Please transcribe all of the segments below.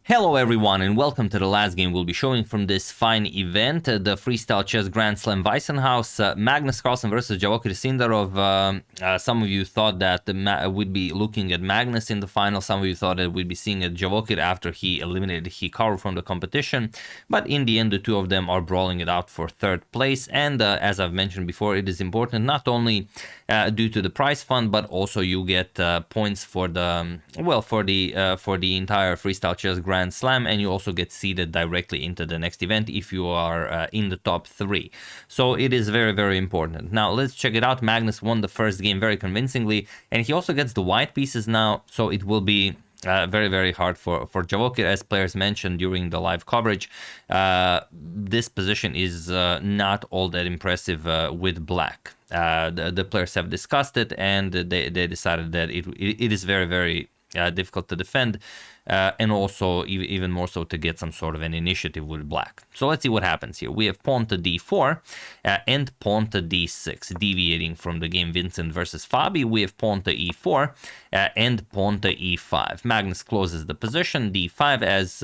Hello everyone and welcome to the last game we'll be showing from this fine event, the Freestyle Chess Grand Slam Weissenhaus, Magnus Carlsen versus Javokir Sindarov. Some of you thought that we'd be looking at Magnus in the final, some of you thought that we'd be seeing a Javokir after he eliminated Hikaru from the competition, but in the end the two of them are brawling it out for third place, and as I've mentioned before, it is important not only due to the prize fund, but also you get points for the entire Freestyle Chess Grand Slam, and you also get seeded directly into the next event if you are in the top 3. So it is very, very important. Now let's check it out. Magnus won the first game very convincingly, and he also gets the white pieces now, so it will be very, very hard for Javokir, as players mentioned during the live coverage. This position is not all that impressive with black. The players have discussed it, and they decided that it is very, very difficult to defend, and also even more so to get some sort of an initiative with black. So let's see what happens here. We have pawn to d4 and pawn to d6, deviating from the game Vincent versus Fabi. We have pawn to e4 and pawn to e5. Magnus closes the position, d5, as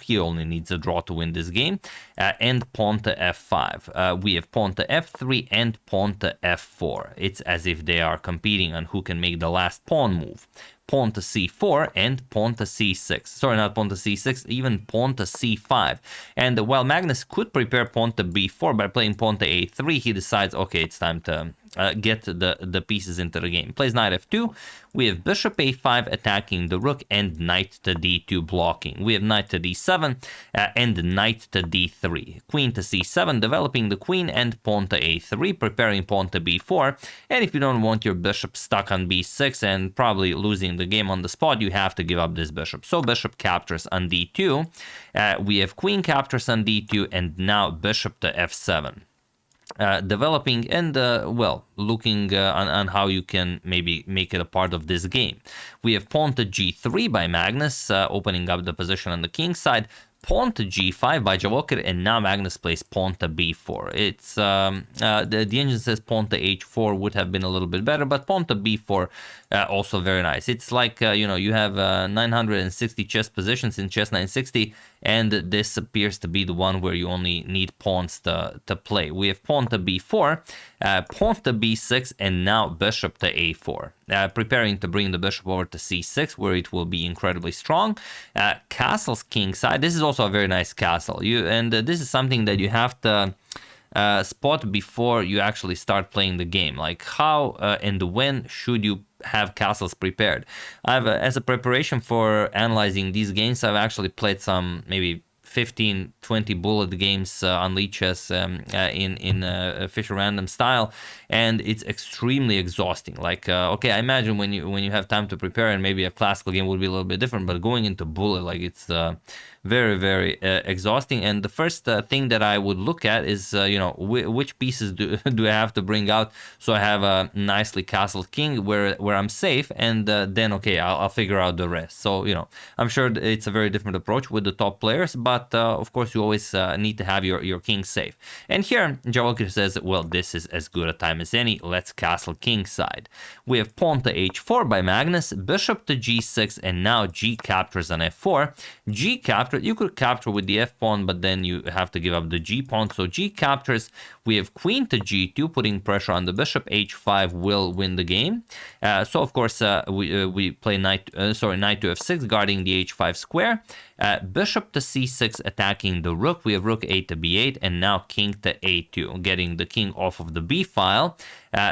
he only needs a draw to win this game, and pawn to f5. We have pawn to f3 and pawn to f4. It's as if they are competing on who can make the last pawn move. Pawn to c4 and pawn to c6. Sorry, not pawn to c6, even pawn to c5. And while Magnus could prepare pawn to b4 by playing pawn to a3, he decides, okay, it's time to get the pieces into the game. Plays knight f2. We have bishop a5 attacking the rook and knight to d2 blocking. We have knight to d7 and knight to d3. Queen to c7, developing the queen, and pawn to a3, preparing pawn to b4. And if you don't want your bishop stuck on b6 and probably losing the game on the spot, you have to give up this bishop. So bishop captures on d2. We have queen captures on d2, and now bishop to f7. Developing and looking on how you can maybe make it a part of this game. We have pawn to g3 by Magnus, opening up the position on the king side. Pawn to g5 by Javokir, and now Magnus plays pawn to b4. It's the engine says pawn to h4 would have been a little bit better, but pawn to b4 also very nice. It's like you have 960 chess positions in chess 960, and this appears to be the one where you only need pawns to play. We have pawn to b4, pawn to b6, and now bishop to a4. Preparing to bring the bishop over to c6, where it will be incredibly strong. Castle's king side. This is also a very nice castle. This is something that you have to spot before you actually start playing the game. Like how and when should you have castles prepared. As a preparation for analyzing these games, I've actually played some maybe 15-20 bullet games on Lead Chess in Fisher Random style, and it's extremely exhausting. Like okay, I imagine when you have time to prepare, and maybe a classical game would be a little bit different, but going into bullet, like it's very, very exhausting. And the first thing that I would look at is which pieces do I have to bring out so I have a nicely castled king where I'm safe, and then okay, I'll figure out the rest. So I'm sure it's a very different approach with the top players, but of course you always need to have your king safe. And here Javokir says, well, this is as good a time as any, let's castle king side. We have pawn to h4 by Magnus, bishop to g6, and now g captures on f4. G captures, you could capture with the f pawn, but then you have to give up the g pawn, so g captures. We have queen to g2, putting pressure on the bishop. h5 will win the game. So of course we play knight to f6, guarding the h5 square. Bishop to c6, attacking the rook. We have rook a to b8, and now king to a2, getting the king off of the b file.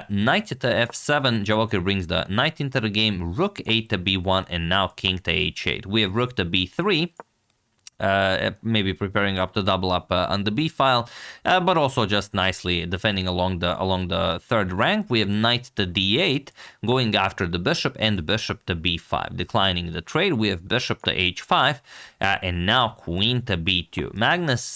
Knight to f7, Javokir brings the knight into the game. Rook a to b1, and now king to h8. We have rook to b3. Maybe preparing up to double up on the b file, but also just nicely defending along the third rank. We have knight to d8, going after the bishop, and bishop to b5, declining the trade. We have bishop to h5, and now queen to b2. Magnus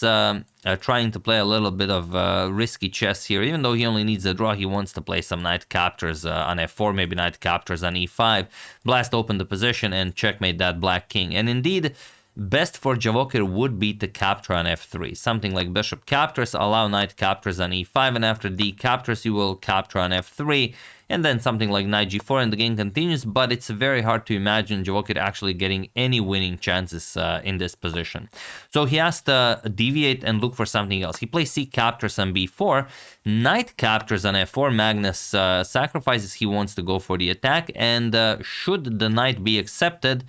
trying to play a little bit of risky chess here. Even though he only needs a draw, he wants to play some knight captures on f4, maybe knight captures on e5, blast open the position and checkmate that black king. And indeed, best for Javokir would be to capture on f3. Something like bishop captures, allow knight captures on e5, and after d captures, you will capture on f3. and then something like knight g4 and the game continues, but it's very hard to imagine Javokhir actually getting any winning chances in this position. So he has to deviate and look for something else. He plays c captures on b4, knight captures on f4, Magnus sacrifices, he wants to go for the attack, and should the knight be accepted,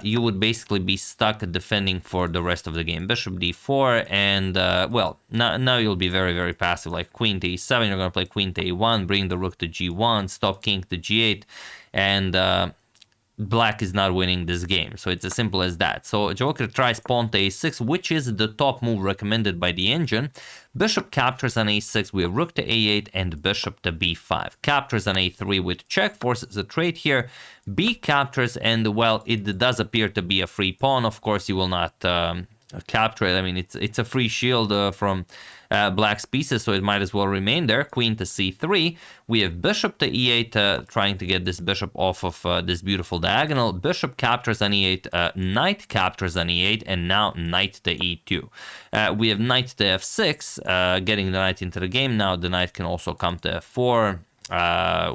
you would basically be stuck defending for the rest of the game. Bishop d4, and well, now you'll be very, very passive, like queen to e7, you're going to play queen to a1, bring the rook to g1, stop king to g8, and black is not winning this game. So it's as simple as that. So Javokhir tries pawn to a6, which is the top move recommended by the engine. Bishop captures on a6, we have rook to a8, and bishop to b5. Captures on a3 with check, forces a trade here. B captures, and well, it does appear to be a free pawn. Of course, you will not capture it. I mean, it's a free shield from black's pieces, so it might as well remain there. Queen to c3. We have bishop to e8, trying to get this bishop off of this beautiful diagonal. Bishop captures on e8, knight captures on e8, and now knight to e2. We have knight to f6, getting the knight into the game. Now the knight can also come to f4,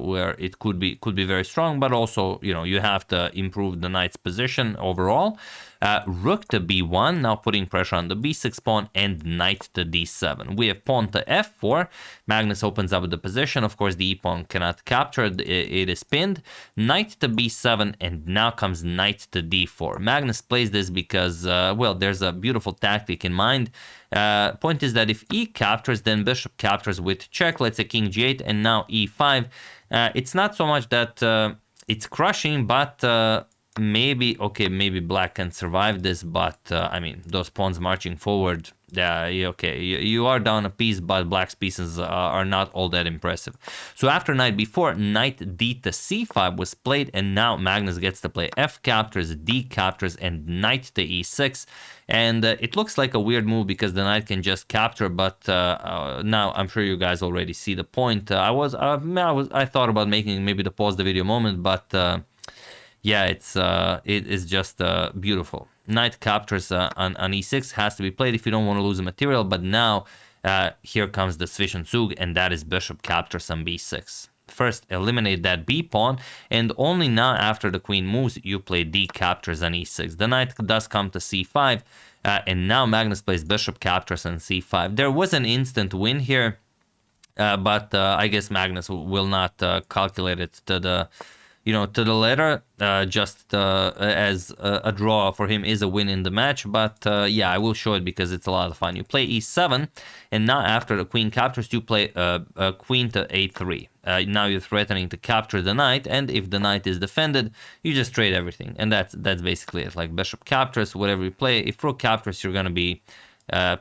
where it could be very strong, but also, you know, you have to improve the knight's position overall. Rook to b1, now putting pressure on the b6 pawn, and knight to d7. We have pawn to f4. Magnus opens up the position. Of course, the e-pawn cannot capture. It is pinned. Knight to b7, and now comes knight to d4. Magnus plays this because, well, there's a beautiful tactic in mind. Point is that if e captures, then bishop captures with check. Let's say king g8, and now e5. It's not so much that it's crushing, but maybe black can survive this, but I mean, those pawns marching forward, you are down a piece, but black's pieces are not all that impressive. So after knight b4, knight d to c5 was played, and now Magnus gets to play f captures, d captures, and knight to e6. And it looks like a weird move because the knight can just capture, but now I'm sure you guys already see the point. I thought about making maybe the pause the video moment, but yeah, it is just beautiful. Knight captures on e6 has to be played if you don't want to lose the material, but now here comes the Zwischenzug, and that is bishop captures on b6. First, eliminate that b pawn, and only now after the queen moves, you play d captures on e6. The knight does come to c5, and now Magnus plays bishop captures on c5. There was an instant win here, but I guess Magnus will not calculate it to the letter, just as a draw for him is a win in the match. But yeah, I will show it because it's a lot of fun. You play e7, and now after the queen captures, you play queen to a3. Now you're threatening to capture the knight, and if the knight is defended, you just trade everything, and that's basically it. Like bishop captures, whatever you play. If rook captures, you're gonna be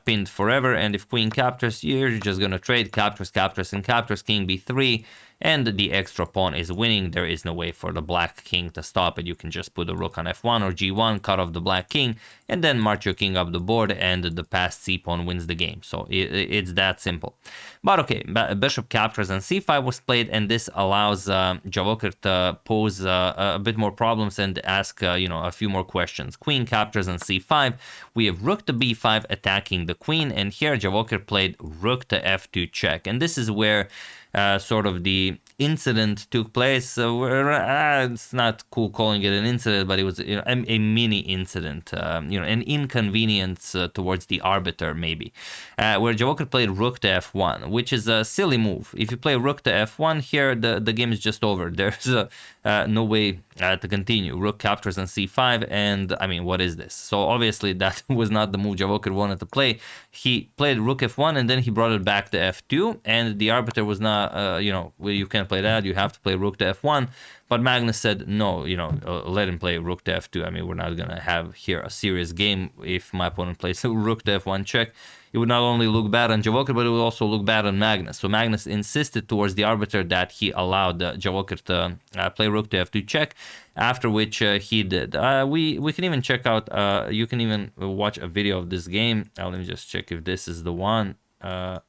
pinned forever, and if queen captures, you're just gonna trade captures, and captures, king b3, and the extra pawn is winning. There is no way for the black king to stop it. You can just put the rook on f1 or g1, cut off the black king, and then march your king up the board, and the passed c-pawn wins the game. So it's that simple. But okay, bishop captures on c5 was played, and this allows Javokhir to pose a bit more problems and ask a few more questions. Queen captures on c5. We have rook to b5 attacking the queen, and here Javokhir played rook to f2 check, and this is where sort of the incident took place. It's not cool calling it an incident, but it was a mini incident, an inconvenience towards the arbiter maybe, where Javokhir played rook to f1, which is a silly move. If you play rook to f1 here, the game is just over. There's no way to continue. Rook captures on c5, and I mean, what is this? So obviously that was not the move Javokhir wanted to play. He played rook f1, and then he brought it back to f2, and the arbiter was not, you can't play that, you have to play rook to f1. But Magnus said, no, let him play rook to f2. I mean, we're not going to have here a serious game if my opponent plays rook to f1 check. It would not only look bad on Javokhir, but it would also look bad on Magnus. So Magnus insisted towards the arbiter that he allowed Javokhir to play rook to f2 check, after which he did. We can even check out, you can even watch a video of this game. Let me just check if this is the one. Sorry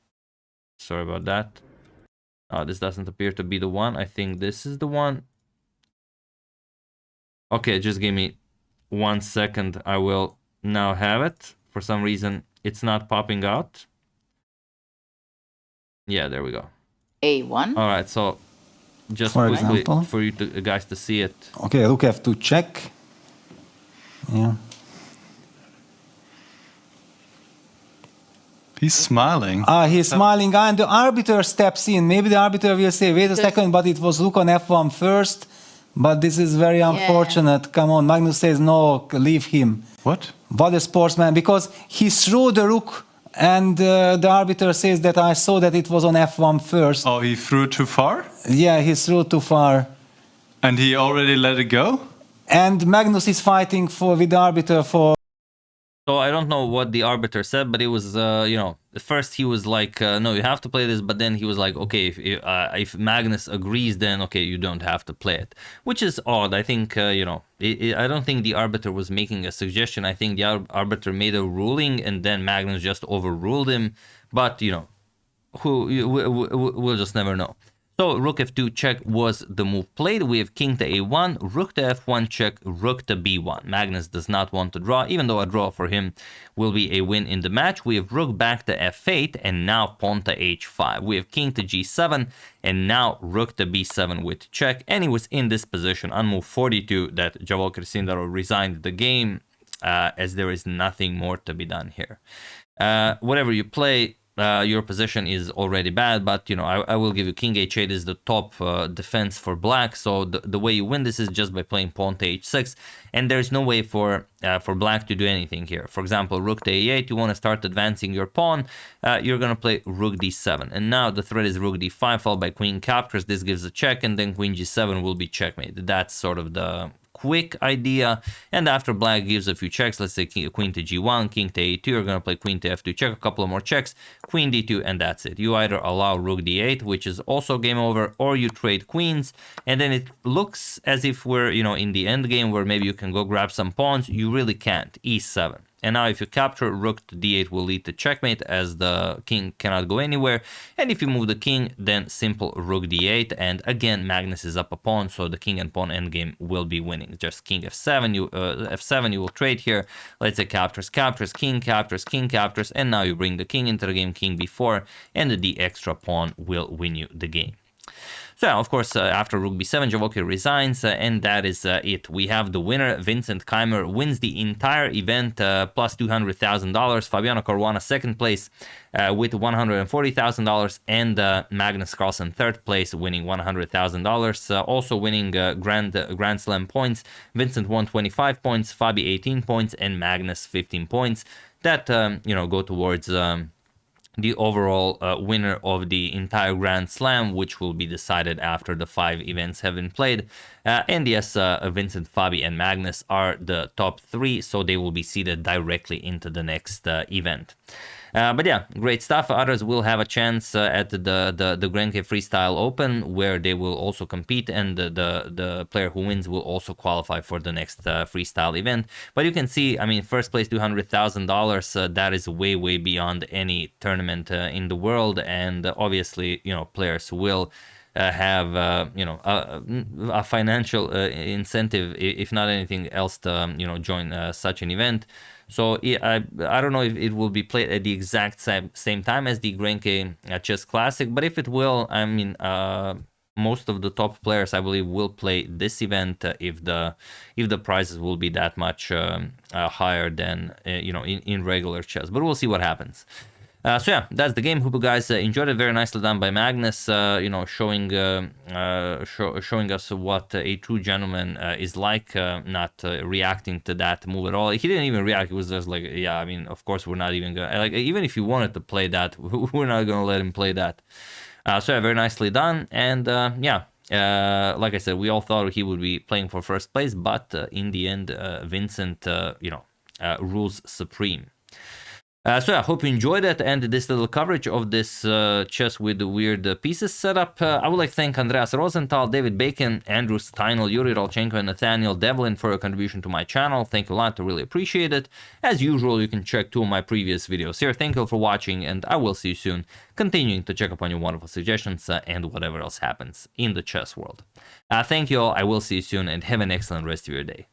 about that. This doesn't appear to be the one. I think this is the one. Okay, just give me 1 second. I will now have it. For some reason, it's not popping out. Yeah, there we go. A1. All right, so just for quickly example, for you guys to see it. Okay, rook f2 check. Yeah. He's smiling. He's smiling, and the arbiter steps in. Maybe the arbiter will say, wait a second, but it was rook on f1 first. But this is very unfortunate. Come on, Magnus says, no, leave him. What? What a sportsman, because he threw the rook, and the arbiter says that I saw that it was on f1 first. Oh, he threw too far? Yeah, he threw too far. And he already let it go? And Magnus is fighting with the arbiter for... So I don't know what the arbiter said, but it was, you know, at first he was like, no, you have to play this, but then he was like, okay, if Magnus agrees, then okay, you don't have to play it, which is odd. I think, you know, I don't think the arbiter was making a suggestion. I think the arbiter made a ruling and then Magnus just overruled him, but, you know, we'll just never know. So rook f2 check was the move played. We have king to a1, rook to f1 check, rook to b1. Magnus does not want to draw, even though a draw for him will be a win in the match. We have rook back to f8 and now pawn to h5. We have king to g7 and now rook to b7 with check. And he was in this position on move 42 that Jawaker Sindarov resigned the game, as there is nothing more to be done here. Whatever you play, your position is already bad, but you know, I will give you king h8 is the top defense for black. So the way you win this is just by playing pawn to h6, and there's no way for black to do anything here. For example, rook to a8, you want to start advancing your pawn, you're gonna play rook d7, and now the threat is rook d5 followed by queen captures. This gives a check, and then queen g7 will be checkmate. That's sort of the quick idea. And after black gives a few checks, let's say queen to g1, king to a2, you're going to play queen to f2 check, a couple of more checks, queen d2, and that's it. You either allow rook d8, which is also game over, or you trade queens, and then it looks as if we're, you know, in the end game where maybe you can go grab some pawns. You really can't. e7. And now if you capture, rook to d8 will lead to checkmate, as the king cannot go anywhere. And if you move the king, then simple rook d8. And again, Magnus is up a pawn, so the king and pawn endgame will be winning. Just king f7, you will trade here. Let's say captures, king captures, and now you bring the king into the game, king b4, and the extra pawn will win you the game. So yeah, of course, after rook b7, Jawaker resigns, and that is it. We have the winner. Vincent Keimer wins the entire event, plus $200,000. Fabiano Caruana second place with $140,000, and Magnus Carlsen third place, winning $100,000. Also winning Grand Slam points. Vincent won 25 points, Fabi 18 points, and Magnus 15 points. That you know, go towards the overall winner of the entire Grand Slam, which will be decided after the 5 events have been played. And yes, Vincent, Fabi, and Magnus are the top 3, so they will be seeded directly into the next event. But yeah, great stuff. Others will have a chance at the Grenke Freestyle Open, where they will also compete, and the player who wins will also qualify for the next freestyle event. But you can see, I mean, first place $200,000, that is way beyond any tournament in the world, and obviously, you know, players will have you know, a financial incentive, if not anything else, to you know, join such an event. So I don't know if it will be played at the exact same time as the Grenke Chess Classic, but if it will, I mean, most of the top players, I believe, will play this event if the prizes will be that much higher than you know, in regular chess. But we'll see what happens. So yeah, that's the game. Hope you guys enjoyed it. Very nicely done by Magnus, you know, showing us what a true gentleman is like, not reacting to that move at all. He didn't even react. He was just like, yeah, I mean, of course we're not even gonna, like, even if he wanted to play that, we're not gonna let him play that. So yeah, very nicely done. And yeah, like I said, we all thought he would be playing for first place, but in the end, Vincent, you know, rules supreme. So I hope you enjoyed it, and this little coverage of this chess with the weird pieces setup. I would like to thank Andreas Rosenthal, David Bacon, Andrew Steinel, Yuri Rolchenko, and Nathaniel Devlin for your contribution to my channel. Thank you a lot, I really appreciate it. As usual, you can check 2 of my previous videos here. Thank you for watching, and I will see you soon, continuing to check up on your wonderful suggestions and whatever else happens in the chess world. Thank you all, I will see you soon, and have an excellent rest of your day.